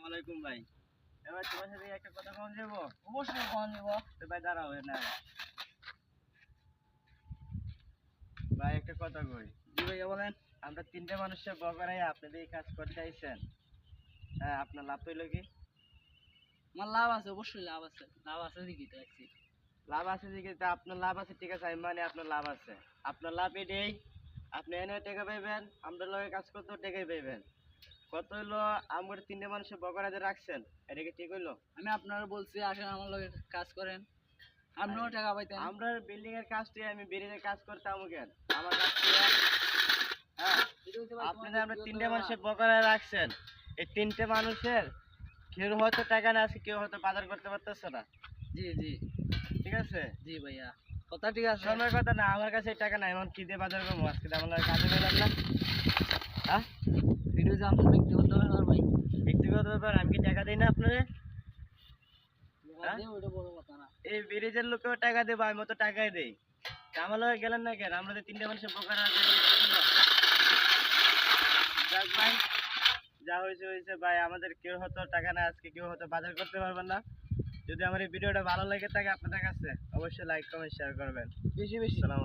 আলাইকুম ভাই। এবার তোমার সাথে একটা কথা কম যাবো। অবশ্যই ফোন দিব। তো ভাই দাঁড়াও না ভাই, একটা কথা কই। জি ভাইয়া বলেন। আমরা তিনটে মানুষের বকরাই আপনাদের এই কাজ করতে আইছেন। হ্যাঁ, আপনার লাভ হইলো কি? আমার লাভ আছে, অবশ্যই লাভ আছে। লাভ আছে দেখি তো আছি। লাভ আছে যে, কিন্তু আপনার লাভ আছে ঠিক আছে, আমি মানে আপনার লাভ আছে। আপনার লাভ এটাই, আপনি এনে টাকা পাইবেন, আমরা লগে কাজ করতেও টাকাই পাইবেন। কত হইলো? আমার তিনটে মানুষের বকরা যে রাখছেন, এটা কি ঠিক হইলো? আমি আপনারা বলছি আসেন আমার লগে কাজ করেন, আপনিও টাকা পাইতেন। আমরা বিল্ডিং এর কাজটি আমি বেরিয়ে কাজ করতাম কেন? আমার কাজ থেকে হ্যাঁ, আপনাদের আমরা তিনটে মানুষের বকরা রাখছেন। এই তিনটে মানুষের কেউ হয়তো টাকা না আছে, কেউ হয়তো বাজার করতে পারতেছে না। জি জি ঠিক আছে? জি ভাইয়া, কথা ঠিক আছে। সময় কথা না, আমার কাছে এই টাকা নাই, এমন কি দিয়ে বাজার করবো? আজকে তো আমার কাজে পেলাম না। হ্যাঁ, ভিডিও যে আপনার ব্যক্তিগত ব্যাপার ভাই। ব্যক্তিগত ব্যাপার, আমি কি টাকা দিই না আপনারে? হ্যাঁ? ওইটা বড় কথা না। এই ব্রিজের লোকেও টাকা দেবো, আমি তো টাকাই দেই। আমার লগে গেলেন না কেন? আমরা তো তিনটে মানুষের বোকার আছে। যাক ভাই, যা হয়েছে হয়েছে ভাই। আমাদের কেউ হয়তো টাকা না, আজকে কেউ হয়তো বাজার করতে পারবেন না। যদি আমার এই ভিডিওটা ভালো লেগে থাকে আপনাদের কাছে, অবশ্যই লাইক কমেন্ট শেয়ার করবেন। বেশি বেশি। আসসালামু